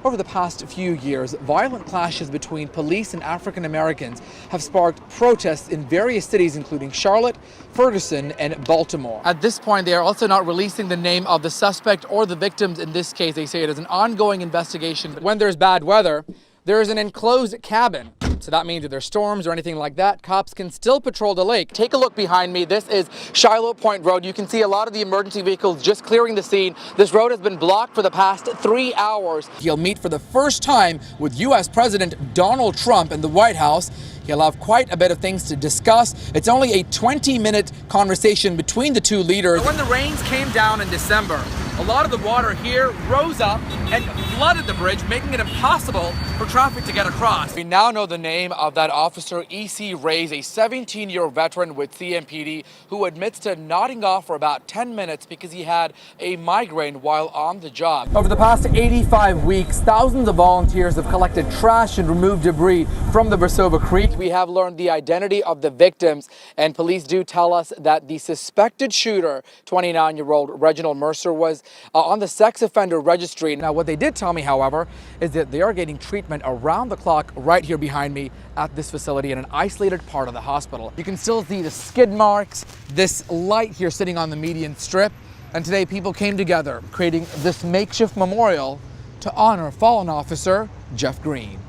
Over the past few years, violent clashes between police and African Americans have sparked protests in various cities, including Charlotte, Ferguson, and Baltimore. At this point, they are also not releasing the name of the suspect or the victims in this case. They say it is an ongoing investigation. When there's bad weather, there is an enclosed cabin. So that means if there's storms or anything like that, cops can still patrol the lake. Take a look behind me. This is Shiloh Point Road. You can see a lot of the emergency vehicles just clearing the scene. This road has been blocked for the past 3 hours. He'll meet for the first time with U.S. President Donald Trump in the White House. He'll have quite a bit of things to discuss. It's only a 20-minute conversation between the two leaders. When the rains came down in December, a lot of the water here rose up and flooded the bridge, making it impossible for traffic to get across. We now know the name of that officer, E.C. Reyes, a 17-year veteran with CMPD who admits to nodding off for about 10 minutes because he had a migraine while on the job. Over the past 85 weeks, thousands of volunteers have collected trash and removed debris from the Versova Creek. We have learned the identity of the victims, and police do tell us that the suspected shooter, 29-year-old Reginald Mercer, was on the sex offender registry. Now, what they did tell me, however, is that they are getting treatment around the clock right here behind me at this facility in an isolated part of the hospital. You can still see the skid marks, this light here sitting on the median strip, and today people came together creating this makeshift memorial to honor fallen officer Jeff Green.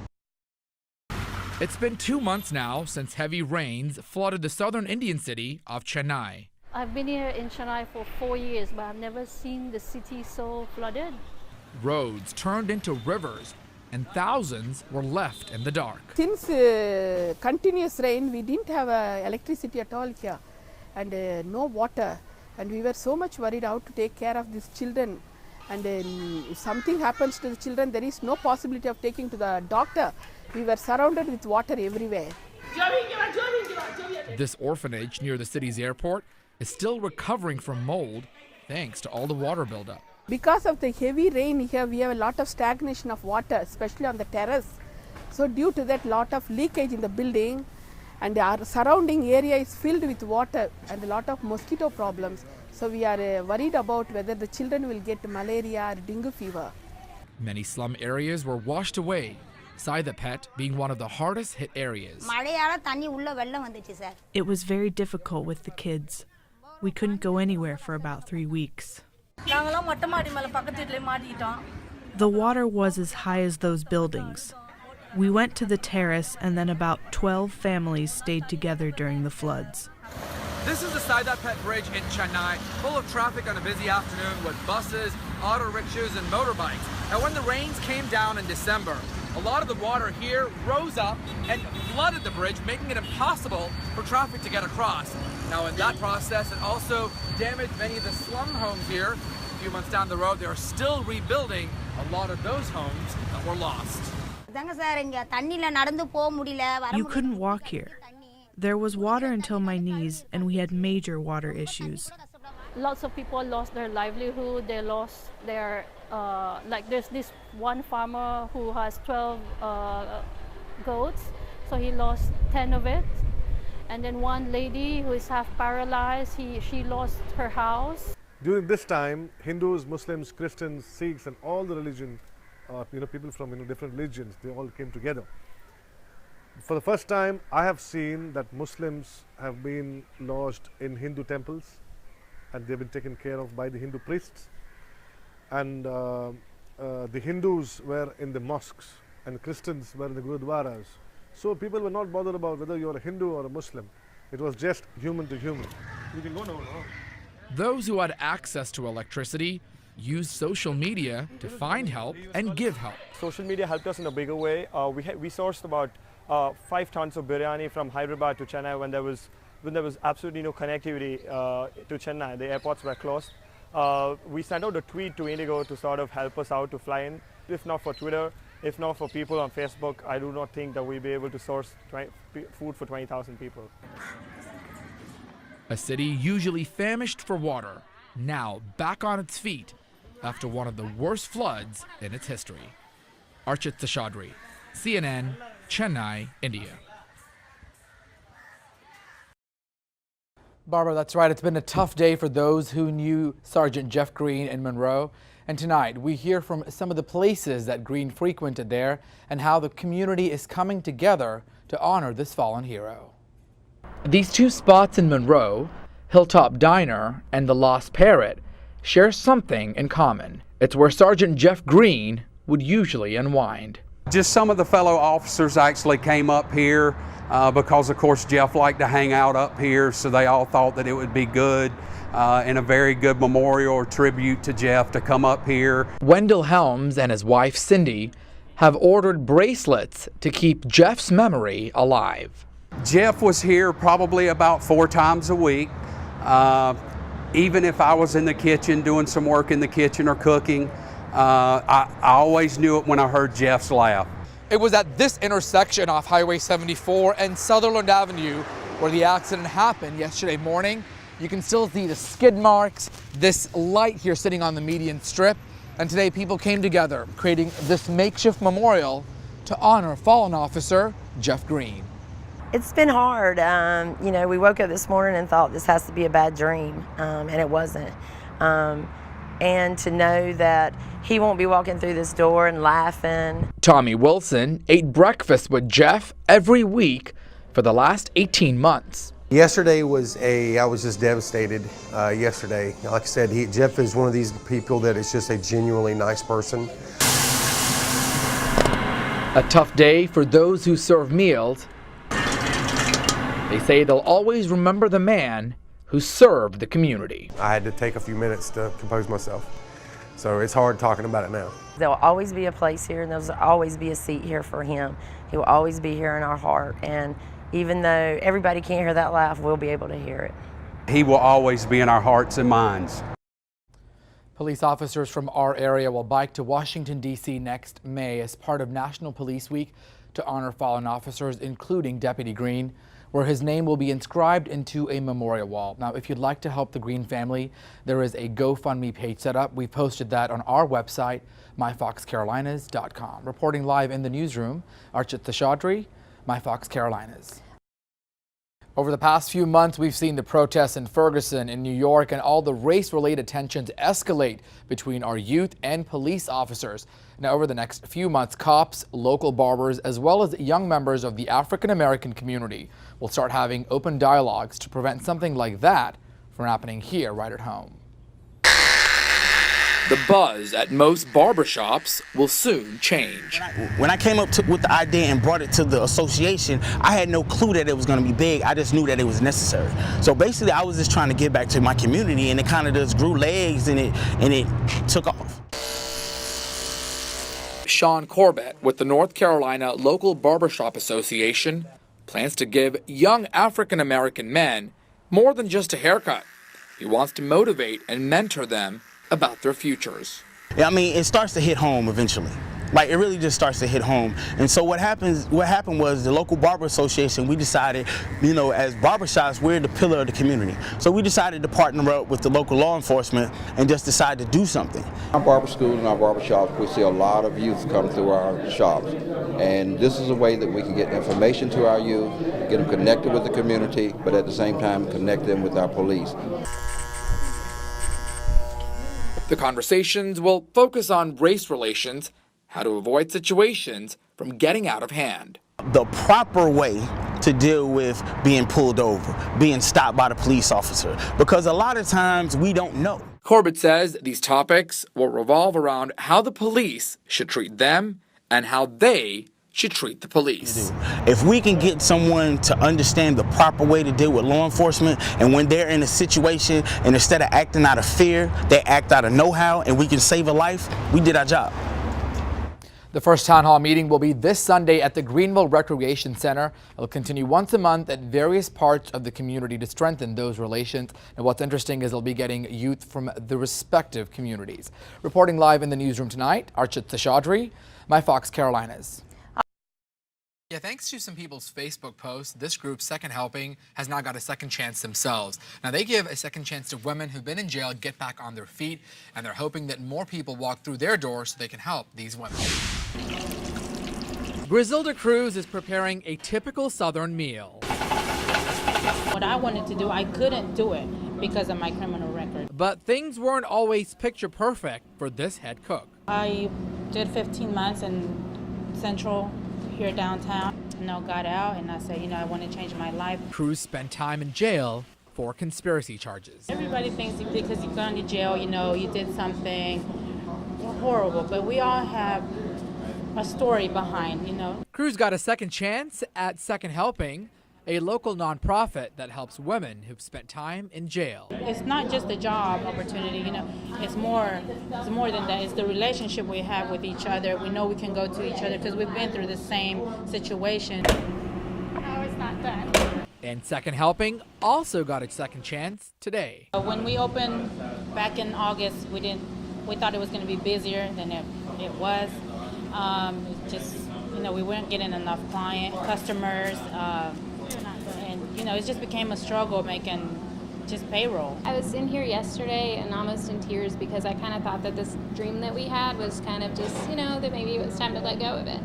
It's been 2 months now since heavy rains flooded the southern Indian city of Chennai. I've been here in Chennai for 4 years, but I've never seen the city so flooded. Roads turned into rivers, and thousands were left in the dark. Since continuous rain, we didn't have electricity at all here, and no water. And we were so much worried how to take care of these children. And if something happens to the children, there is no possibility of taking to the doctor. We were surrounded with water everywhere. This orphanage near the city's airport is still recovering from mold thanks to all the water buildup. Because of the heavy rain here, we have a lot of stagnation of water, especially on the terrace. So due to that, lot of leakage in the building, and our surrounding area is filled with water and a lot of mosquito problems. So we are worried about whether the children will get malaria or dengue fever. Many slum areas were washed away, Saidapet being one of the hardest hit areas. It was very difficult with the kids. We couldn't go anywhere for about 3 weeks. The water was as high as those buildings. We went to the terrace, and then about 12 families stayed together during the floods. This is the Saidapet Bridge in Chennai, full of traffic on a busy afternoon with buses, auto rickshaws, and motorbikes. Now, when the rains came down in December, a lot of the water here rose up and flooded the bridge, making it impossible for traffic to get across. Now, in that process, it also damaged many of the slum homes here. A few months down the road, they are still rebuilding a lot of those homes that were lost. You couldn't walk here. There was water until my knees, and we had major water issues. Lots of people lost their livelihood. They lost their, like there's this one farmer who has 12 goats, so he lost 10 of it. And then one lady who is half paralyzed, she lost her house. During this time, Hindus, Muslims, Christians, Sikhs, and all the religion, people from different religions, they all came together. For the first time, I have seen that Muslims have been lodged in Hindu temples, and they've been taken care of by the Hindu priests. And the Hindus were in the mosques, and Christians were in the Gurudwaras. So people were not bothered about whether you're a Hindu or a Muslim. It was just human to human. You can go now. Those who had access to electricity used social media to find help and give help. Social media helped us in a bigger way. We sourced about 5 tons of biryani from Hyderabad to Chennai when there was absolutely no connectivity to Chennai. The airports were closed. We sent out a tweet to Indigo to sort of help us out to fly in. If not for Twitter, if not for people on Facebook, I do not think that we'll be able to source food for 20,000 people. A city usually famished for water, now back on its feet after one of the worst floods in its history. Archith Seshadri, CNN, Chennai, India. Barbara, that's right. It's been a tough day for those who knew Sergeant Jeff Green in Monroe. And tonight we hear from some of the places that Green frequented there and how the community is coming together to honor this fallen hero. These two spots in Monroe, Hilltop Diner and the Lost Parrot, share something in common. It's where Sergeant Jeff Green would usually unwind. Just some of the fellow officers actually came up here because, of course, Jeff liked to hang out up here, so they all thought that it would be good and a very good memorial or tribute to Jeff to come up here. Wendell Helms and his wife Cindy have ordered bracelets to keep Jeff's memory alive. Jeff was here probably about 4 times a week. Even if I was in the kitchen doing some work in the kitchen or cooking, I always knew it when I heard Jeff's laugh. It was at this intersection off Highway 74 and Sutherland Avenue where the accident happened yesterday morning. You can still see the skid marks, this light here sitting on the median strip, and today people came together creating this makeshift memorial to honor fallen officer Jeff Green. It's been hard. You know, we woke up this morning and thought this has to be a bad dream, and it wasn't. And to know that he won't be walking through this door and laughing. Tommy Wilson ate breakfast with Jeff every week for the last 18 months. Yesterday I was just devastated yesterday. Like I said, Jeff is one of these people that is just a genuinely nice person. A tough day for those who serve meals. They say they'll always remember the man who served the community. I had to take a few minutes to compose myself. So it's hard talking about it now. There will always be a place here, and there'll always be a seat here for him. He will always be here in our heart. And even though everybody can't hear that laugh, we'll be able to hear it. He will always be in our hearts and minds. Police officers from our area will bike to Washington, D.C. next May as part of National Police Week to honor fallen officers, including Deputy Green, where his name will be inscribed into a memorial wall. Now, if you'd like to help the Green family, there is a GoFundMe page set up. We posted that on our website, myfoxcarolinas.com. Reporting live in the newsroom, Archith Seshadri, MyFox Carolinas. Over the past few months, we've seen the protests in Ferguson, in New York, and all the race-related tensions escalate between our youth and police officers. Now, over the next few months, cops, local barbers, as well as young members of the African-American community will start having open dialogues to prevent something like that from happening here right at home. The buzz at most barbershops will soon change. When I came up with the idea and brought it to the association, I had no clue that it was going to be big. I just knew that it was necessary. So basically, I was just trying to give back to my community, and it kind of just grew legs, and it took off. Sean Corbett with the North Carolina Local Barbershop Association plans to give young African-American men more than just a haircut. He wants to motivate and mentor them about their futures. Yeah, I mean, it starts to hit home eventually. Like, it really just starts to hit home. And so what happened was the local barber association, we decided, you know, as barbershops, we're the pillar of the community. So we decided to partner up with the local law enforcement and just decide to do something. Our barber schools and our barber shops, we see a lot of youth come through our shops. And this is a way that we can get information to our youth, get them connected with the community, but at the same time connect them with our police. The conversations will focus on race relations, how to avoid situations from getting out of hand. The proper way to deal with being pulled over, being stopped by the police officer, because a lot of times we don't know. Corbett says these topics will revolve around how the police should treat them and how they should treat the police. If we can get someone to understand the proper way to deal with law enforcement, and when they're in a situation and instead of acting out of fear, they act out of know-how, and we can save a life, we did our job. The first town hall meeting will be this Sunday at the Greenville Recreation Center. It'll continue once a month at various parts of the community to strengthen those relations. And what's interesting is they'll be getting youth from the respective communities. Reporting live in the newsroom tonight, Archith Seshadri, MyFox Carolinas. Yeah, thanks to some people's Facebook posts, this group, Second Helping, has now got a second chance themselves. Now, they give a second chance to women who've been in jail get back on their feet, and they're hoping that more people walk through their doors so they can help these women. Griselda Cruz is preparing a typical Southern meal. What I wanted to do, I couldn't do it because of my criminal record. But things weren't always picture perfect for this head cook. I did 15 months in Central here downtown. Got out and I said, I want to change my life. Cruz spent time in jail for conspiracy charges. Everybody thinks because you've gone to jail, you did something horrible, but we all have a story behind, Cruz got a second chance at Second Helping, a local nonprofit that helps women who've spent time in jail. It's not just a job opportunity, it's more than that. It's the relationship we have with each other. We know we can go to each other because we've been through the same situation. No, it's not done. And Second Helping also got its second chance today. When we opened back in August, we thought it was going to be busier than it was. We weren't getting enough customers, and it just became a struggle making just payroll. I was in here yesterday and almost in tears because I kind of thought that this dream that we had was kind of just, that maybe it was time to let go of it.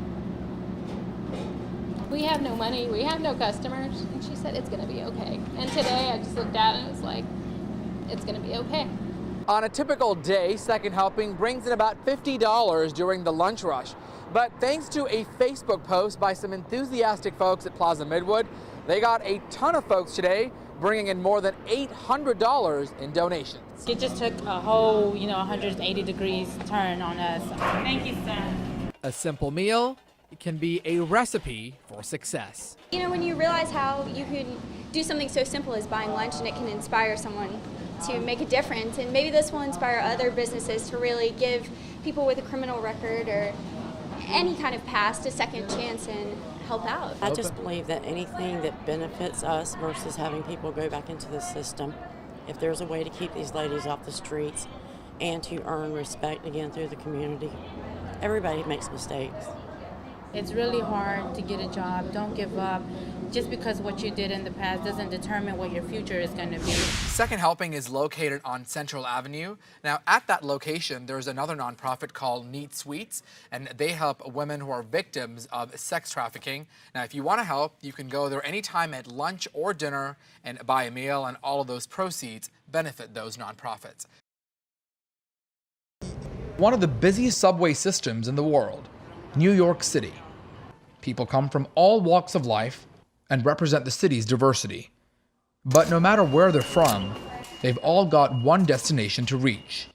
We have no money, we have no customers, and she said it's going to be okay. And today I just looked at it and it was like, it's going to be okay. On a typical day, Second Helping brings in about $50 during the lunch rush. But thanks to a Facebook post by some enthusiastic folks at Plaza Midwood, they got a ton of folks today, bringing in more than $800 in donations. It just took a whole, 180 degrees turn on us. Thank you, sir. A simple meal can be a recipe for success. When you realize how you can do something so simple as buying lunch and it can inspire someone to make a difference, and maybe this will inspire other businesses to really give people with a criminal record or any kind of past a second chance and help out. I just believe that anything that benefits us versus having people go back into the system, if there's a way to keep these ladies off the streets and to earn respect again through the community. Everybody makes mistakes. It's really hard to get a job. Don't give up. Just because what you did in the past doesn't determine what your future is going to be. Second Helping is located on Central Avenue. Now, at that location, there's another nonprofit called Neat Sweets, and they help women who are victims of sex trafficking. Now, if you want to help, you can go there anytime at lunch or dinner and buy a meal, and all of those proceeds benefit those nonprofits. One of the busiest subway systems in the world, New York City. People come from all walks of life and represent the city's diversity. But no matter where they're from, they've all got one destination to reach.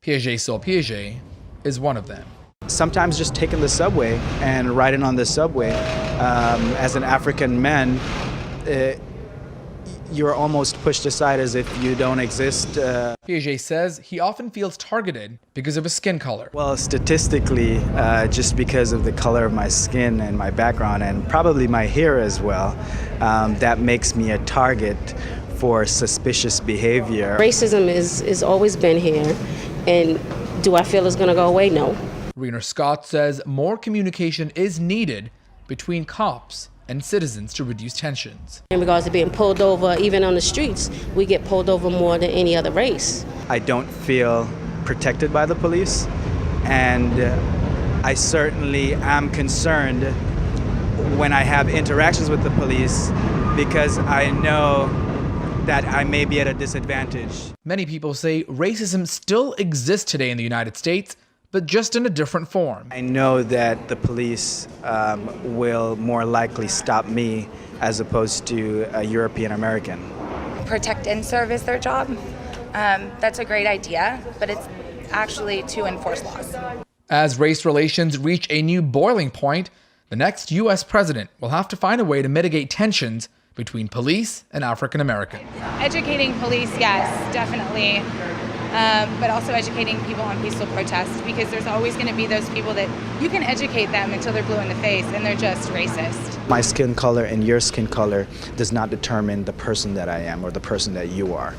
Piaget sur Piaget is one of them. Sometimes just taking the subway and riding on the subway, as an African man, you're almost pushed aside as if you don't exist. Piaget says he often feels targeted because of his skin color. Well, statistically, just because of the color of my skin and my background and probably my hair as well, that makes me a target for suspicious behavior. Racism is always been here, and do I feel it's going to go away? No. Reiner Scott says more communication is needed between cops and citizens to reduce tensions. In regards to being pulled over, even on the streets, we get pulled over more than any other race. I don't feel protected by the police, and I certainly am concerned when I have interactions with the police because I know that I may be at a disadvantage. Many people say racism still exists today in the United States, but just in a different form. I know that the police will more likely stop me as opposed to a European American. Protect and serve is their job. That's a great idea, but it's actually to enforce laws. As race relations reach a new boiling point, the next U.S. president will have to find a way to mitigate tensions between police and African Americans. Educating police, yes, definitely. But also educating people on peaceful protest, because there's always going to be those people that you can educate them until they're blue in the face and they're just racist. My skin color and your skin color does not determine the person that I am or the person that you are.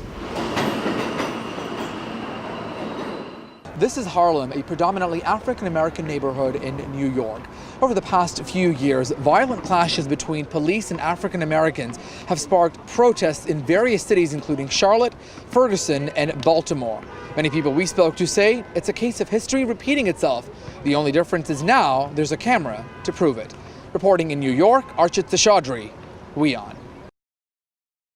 This is Harlem, a predominantly African-American neighborhood in New York. Over the past few years, violent clashes between police and African-Americans have sparked protests in various cities, including Charlotte, Ferguson, and Baltimore. Many people we spoke to say it's a case of history repeating itself. The only difference is now there's a camera to prove it. Reporting in New York, Archith Seshadri, WION.